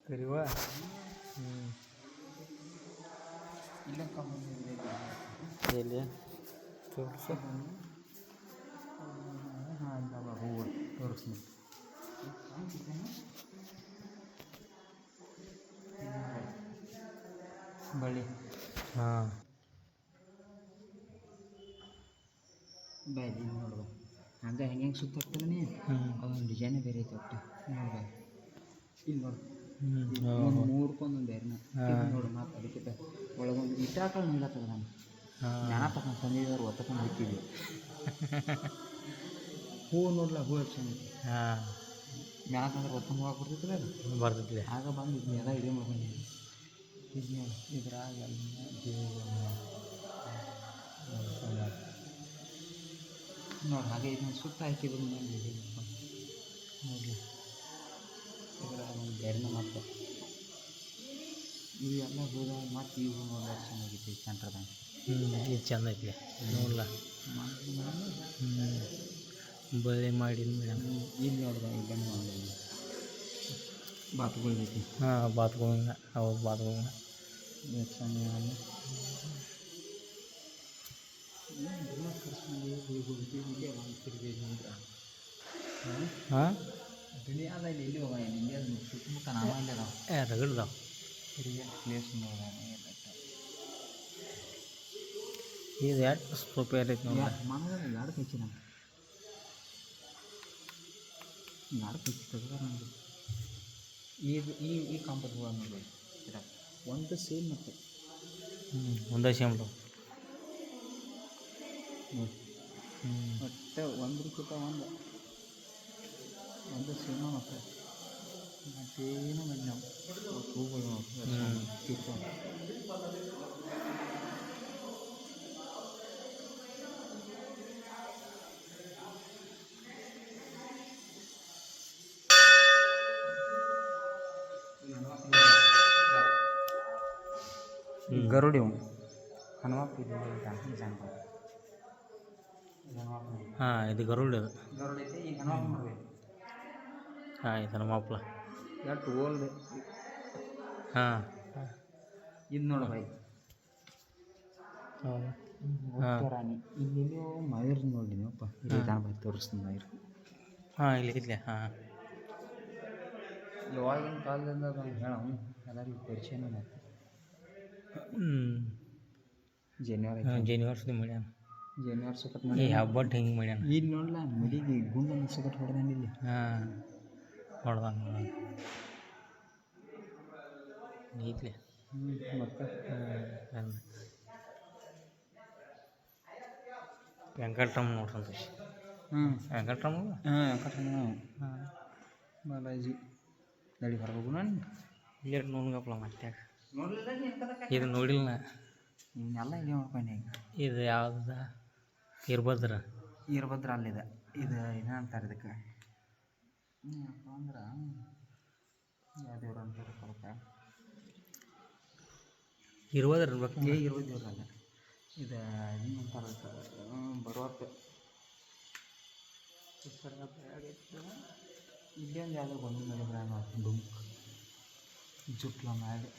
ಕರಿವ ಇಲ್ಲ ಎಲ್ಲಿ ತೋರಿಸು. ಹಾಂ ಇಲ್ಲ ಹೂವು ತೋರಿಸ್ತೀನಿ. ಬಳ್ಳಿ ಹಾಂ ಬಳ್ಳಿ ನೋಡುವ ಹಂಗೆ ಹೆಂಗೆ ಸುತ್ತಾಗ್ತದೆ ಅದೊಂದು ಡಿಸೈನೇ ಬೇರೆ ಐತೆ ಒಟ್ಟು ನೋಡುವ. ಇಲ್ಲಿ ನೋಡು ಒಂದು ಮೂರ್ಕೊಂದೊಂದು ಬೇರೆನ ನೋಡು ಮಾತು ಅದಕ್ಕೆ ಒಳಗೊಂದು ಇಟ್ಟಾಕಳು ನೀಡತ್ತದ ನಾನು ಜನ ತಗೊಂಡು ತಂದಿದ್ದವ್ರು ಒತ್ತಕೊಂಡು ಬಿಟ್ಟಿದ್ವಿ. ಹೂವು ನೋಡ್ಲ ಹೂವು ಚಂದ ಹಾಂ ಜನ ತಂದ್ರೆ ಒತ್ತಂದು ಹೋಗಿ ಬರ್ತಿತ್ತಲ್ಲ ಅದು ಬರ್ತೈತಿ. ಆಗ ಬಂದು ಎಲ್ಲ ಇದೇ ಮಾಡ್ಕೊಂಡಿದ್ವಿ. ಇದು ನೋಡಿ ಇದ್ರಾಗ ನೋಡಿ ಹಾಗೆ ಇದನ್ನು ಸುತ್ತ ಹಾಕಿದ್ರು ನೋಡಲಿ ಇದ್ರಾಗ ಒಂದು ಬೇರೆನ ಮತ್ತೆ ಇವೆಲ್ಲ ಹೋದಾಗ ಮತ್ತು ಇವು ನೋಡ್ಲಾಕ ಚೆನ್ನಾಗೈತಿ ಸೆಂಟ್ರದಾಗ. ಇದು ಚಂದ ಐತಿ ನೋಡ್ಲ. ಬಳೆ ಮಾಡಿದ ಮೇಡಮ್ ಇಲ್ಲಿ ನೋಡ್ದ ಇಲ್ಲೇ ಮಾಡಿ ಬಾತುಗಳು ಐತಿ. ಹಾಂ ಬಾತ್ಗಳನ್ನ ಹೌದು ಬಾತ್ಗಳನ್ನ ಚೆನ್ನಾಗಿ ಹಾಂ ದುನಿಯಾದಲ್ಲಿ ಎಲ್ಲಿ ಹೋಗ ಇಂಡಿಯಾದ ಸುತ್ತಮುತ್ತ ನಾಮ ಇಲ್ಲ ನಾವು ರಗಡ್ದಾವ ರಿಯಲ್ ಪ್ಲೇಸ್ ನೋಡ. ಇದು ಯಾಕೆ ಪ್ರಿಪೇರ್ ಐತಿ ನೋಡಿ ಮನದಲ್ಲಿ ಎರಡು ಕಚ್ಚಿ ನಾನು ಎರಡು ಕಚ್ಚಿ ತೆಗೆದಾರ ನನಗೆ. ಇದು ಈ ಕಾಂಪೌಂಡ್ ಹೂವು ನೋಡಿ ಒಂದು ಸೇಮ್ ಮತ್ತು ಒಂದೇ ಸೇಮ್ ಒಟ್ಟು ಒಂದಕ್ಕಿಂತ ಒಂದು ಸೇಮ ಮತ್ತು ಮತ್ತೇನು ಮಾಡಿ ನಾವು ಹೂಗಳು ಗರುಡಿ ಹನುಮಪ್ಪ ಹಾಂ ಇದು ಗರುಡ ಅದು ಗರುಡ ಐತೆ ಈಗ ಹನುಮಪ್ಪ ಮಾಡಬೇಕು. ಹಾಂ ಇದು ಹನುಮಪ್ಪ ಎಷ್ಟು ಓಲ್ಡ್ ಹಾಂ ಇದು ನೋಡು ಬೈ ರಾಣಿ ಇಲ್ಲೆಲ್ಲೋ ಮಯೂರ್ ನೋಡಿ ನೀವಪ್ಪ ಇಲ್ಲಿ ನಾನು ಬೈ ತೋರಿಸ್ತೀನಿ ಮಯೂರ್. ಹಾಂ ಇಲ್ಲಿ ಇಲ್ಲೇ ಹಾಂ ಯಾವಾಗಿನ ಕಾಲದಿಂದ ಅದನ್ನು ಹೇಳವು ಎಲ್ಲರಿಗೂ ಪರಿಚಯನೂ ಆಯ್ತು. ಜನಿವರ್ಸ್ದು ಮಾಡ್ಯಾನ ಜನಿವಾರ ಸಕಟ್ ಈ ಮಾಡಿ ಹಬ್ಬಟ್ಟು ಹಿಂಗೆ ಮಾಡ್ಯಾನ. ಇಲ್ಲಿ ನೋಡ್ಲ ಮಡಿಗೆ ಗುಂಡನ್ನು ಸಕಟ್ ಹೊಡೆದಾನ ಇಲ್ಲಿ. ಹಾಂ ಹೊಡ್ದಂಗೆ ಐತ್ಲೆ ಮತ್ತು ವೆಂಕಟರಮಣ ನೋಡ್ರಿ ವೆಂಕಟರಮಣ ವೆಂಕಟರಮಣ ಬಾಲಾಜಿ ನಡಿ ಹೊರಗೋಗು ನಾನು ಇಲ್ಲಿ ನೋಡ್ಗಪ್ಲ ಮತ್ತೆ ನೋಡಲಿಲ್ಲ ಇದು ನೋಡಿಲ್ಲ ಇನ್ನೆಲ್ಲ ಇಲ್ಲಿ ಮಾಡ್ಕೊಂಡೆ. ಇದು ಯಾವ್ದು ಇರ್ಭದ್ರ ಅಲ್ಲಿದೆ ಇದು ಏನಂತಾರೆ ಇದಕ್ಕೆ ಏನಪ್ಪ ಅಂದ್ರೆ ಯಾವ ದೇವ್ರು ಅಂತಾರೆ ಅದಕ್ಕೆ ಇರ್ಭದ್ರ ಇರ್ಬೇಕು. ಇರುವ ದೇವ್ರಲ್ಲ ಇದು ಏನಂತಾರೆ ಬರುವಕ್ಕೆ ಇಲ್ಲೇ ಒಂದು ಯಾವುದೋ ಬಂದು ಮಾಡಿದ್ರೆ ಡುಂಕ್ ಜುಟ್ಲ ಮಾಡಿ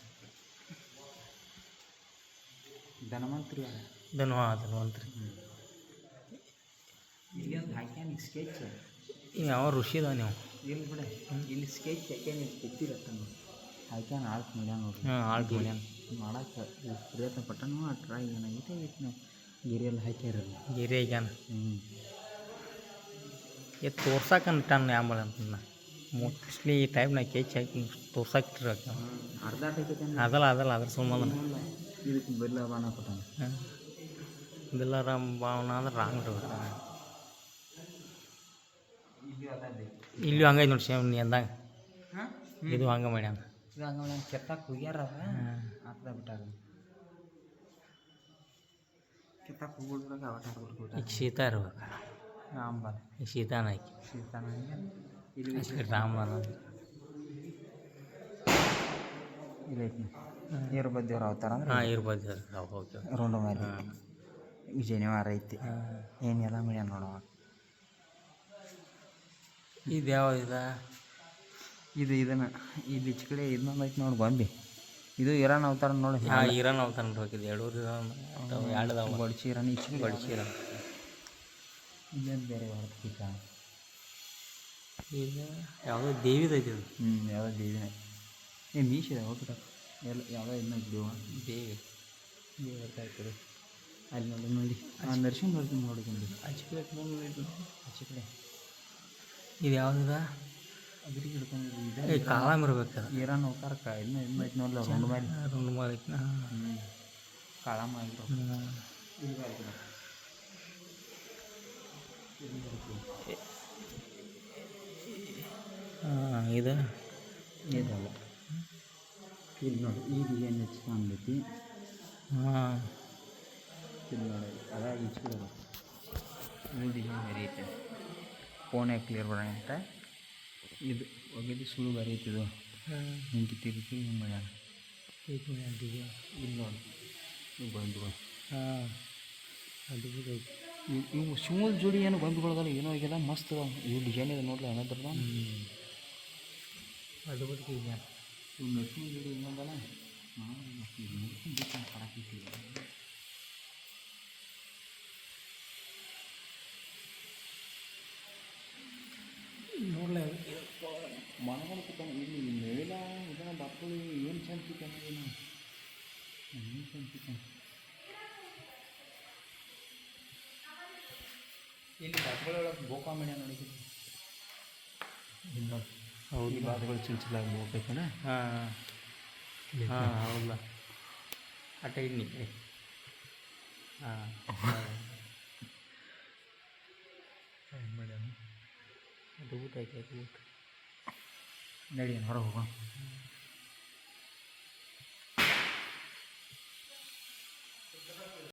ಧನವಂತರಿ ಧನ್ವಂತ್ರಿ ಇಲ್ಲಿ ಒಂದು ಹಾಕ್ಯಾನ ಸ್ಕೆಚ್ ಯಾವ ಋಷಿದ ನೀವು ಇಲ್ಲಿ ಬಿಡ ಇಲ್ಲಿ ಸ್ಕೆಚ್ ಹಾಕ್ಯಾನ ಕೆತ್ತಿರತ್ತ ನೋಡಿ ಹಾಕ್ಯಾನ ಆಳ್ಕ್ ಮಾಡ್ಯಾನ ನೋಡ್ರಿ. ಹಾಂ ಆಳ್ಟ್ ಮಾಡ್ಯಾನ ಮಾಡಕ್ಕೆ ಪ್ರಯತ್ನ ಪಟ್ಟನು ಟ್ರೈ ಏನಾಗೈತೆ ನಾವು ಗಿರಿಯಲ್ಲಿ ಹಾಕ್ಯಾರಲ್ಲ ಗಿರಿ ಆಗ್ಯಾನ ಇದು ತೋರ್ಸಕ್ಕಂಟಾನ ಯಾಂಬಳ ಅಂತ ಮೋಸ್ಟ್ಲಿ ಈ ಟೈಮ್ನಾಗ ಕೆಚ್ ಹಾಕಿ ತೋರ್ಸಾಕಿರ್ಬೇಕು. ಅರ್ಧ ಟೈಕೈತೆ ಅದಲ್ಲ ಅದ್ರ ಸುಮ್ಮನೆ ಇದಕ್ಕೆ ಬೆಲ್ಲ ಬಾಣ ಕೊಟ್ಟಾನ. ಹಾಂ ಬಿಲ್ಲಾರಾಮ್ ಭಾವನ ಅಂದ್ರೆ ರಾಂಗ್ ಇರ್ಬೇಕು. ಇಲ್ಲೂ ಹಂಗೈತೆ ನೋಡಿ ಸೇಮ್ ನೀ ಅಂದಾಗ ಇದು ಹಂಗೆ ಮಾಡ್ಯಾನ. ಇದು ಹಂಗೆ ಕೆತ್ತಾಕ ಹೋಗ್ಯಾರ ಅರ್ಧ ಬಿಟ್ಟಾರ ಕೆತ್ತಾಕ ಹೋಗ್ಬಿಡ್ಬೇಕು ಅವಟ ಈಗ ಶೀತ ಇರ್ಬೇಕು. ರಾಂಬಾಲ ಈಗ ಶೀತಾನ ಹಾಕಿ ಸೀತಾನ ಇಲ್ಲಿ ರಾಮನ ಇದೈತಿ ಇರ್ಬದ್ದೇವ್ರ ಅವತಾರ ಅಂದ್ರೆ ಹಾಂ ಇರ್ಬೋದು ಓಕೆ ರೌಂಡ ಮೇಲೆ ವಿಜಯನವಾರ ಐತಿ ಏನೆಲ್ಲ ಮಾಡ್ಯಾನ ನೋಡವ. ಇದು ಯಾವ ಇದು ಇದನ್ನು ಇಲ್ಲಿ ಈಚೆ ಕಡೆ ಇನ್ನೊಂದು ಐತೆ ನೋಡಿ ಗೊಂಬೆ. ಇದು ಇರಾನ್ ಅವತಾರ ನೋಡಿ. ಹಾಂ ಇರಾನ್ ಅವತಾರ ನೋಡಿದ್ದು ಎರಡೂರು ಎರಡು ಬಡ್ಚಿ ಇರಾನ್ ಈಚೆ ಕಡೆ ಬಡಿಸಿ ಇರಾನ್. ಇದೇನು ಬೇರೆ ಹೊರತೀಕ ಈಗ ಯಾವುದೋ ದೇವಿದೈತಿ ಇದು. ಯಾವುದೋ ದೇವಿನೇ ಮೀಶಿದೆ ಹೋಗ್ಬಿಟ್ಟ ಎಲ್ಲ ಯಾವುದೋ ಇನ್ನೂ ದೇವ ದೇವಿ ದೇವರ್ತಾಯ್ತದೆ ಅಲ್ಲಿ ನೋಡಿ ನರ್ಸಿಂಗ್ ನೋಡಿಕೊಂಡು ಆಚೆ ಕಡೆ ಆಚೆ ಕಡೆ ಇದು ಯಾವುದಿದ ಅದ್ರಿಗೆ ಹಿಡ್ಕೊಂಡು ಏ ಕಾಲಮ್ ಇರ್ಬೇಕು. ಇರಾನ್ ಅವತಾರಕ್ಕ ಇನ್ನೂ ಐತೆ ನೋಡಲ್ಲ రెండు ಮೂರು ಐತಿ. ಕಾಳಮ್ಮ ಆಗಿರೋ ಹಾಂ ಇದು ಇದಲ್ಲ ಇಲ್ಲಿ ನೋಡಿ ಈ ಡಿಸೈನ್ ಹೆಚ್ಚಿಕೊಂಡೈತಿ. ಹಾಂ ಇಲ್ಲಿ ನೋಡಿ ಅದ ಈಚೆ ಕಡೆ ಇದು ಡಿಸೈನ್ ಬೇರೆ ಐತೆ. ಫೋನೇ ಕ್ಲಿಯರ್ ಬರೋಣ ಅಂತ ಇದು ಒಗದಿ ಸುಳು ಬೇರೆ ಐತಿದು. ಹಿಂಗೆ ತಿರುಗಿ ಹಿಂಗೆ ಮಾಡ್ಯಾರ ಇಲ್ಲಿ ನೋಡಿ ಇವು ಗೊಂಬೆಗಳು. ಹಾಂ ಅದು ಐತಿ. ಇವು ಶಿವದ ಜೋಡಿ ಏನು ಗೊಂಬೆಗಳದಲ್ಲ ಏನೋ ಈಗೆಲ್ಲ ಮಸ್ತ್ ಇವು ಡಿಸೈನ್ ಇದೆ ನೋಡ್ಲಿ ಏನಾದ್ರಲ್ಲ ಅದು ಬಿಟ್ಟು ಈಗ ಇವು ನರ್ಸಿಂಗ್ ಜೋಡಿ ಏನಂದಲ್ಲ ನೋಡ್ಲೇ ಮನಗಂಡು ಚಿಕನ್ ಇಲ್ಲಿ ಮೇಲ ಇದನ್ನ ಬರ್ತಳಿ ಏನು ಚಂದ ಚಿಕನ್ ಏನು ಚಂದ ಚಿಕನ್ ಇಲ್ಲಿ ಬಾತುಗಳೊಳಗೆ ಗೋಕಾ ಮೇಣ ನೋಡಿದ್ವಿ. ಇಲ್ಲ ಹೌದು ಈ ಬಾತುಗಳು ಚಿಲ್ಚಿಲಾಗಿ ಹೋಗ್ಬೇಕಣ್ಣ. ಹಾಂ ಹಾಂ ಹೌದಾ ಅಟ್ಟ ಇನ್ನಿ ಹಾಂ ಮೇಡಮ್ ಅದು ಊಟ ಐತೆ ಅದು ಊಟ ನಡಿ ಹೊರಗೆ ಹೋಗೋಣ.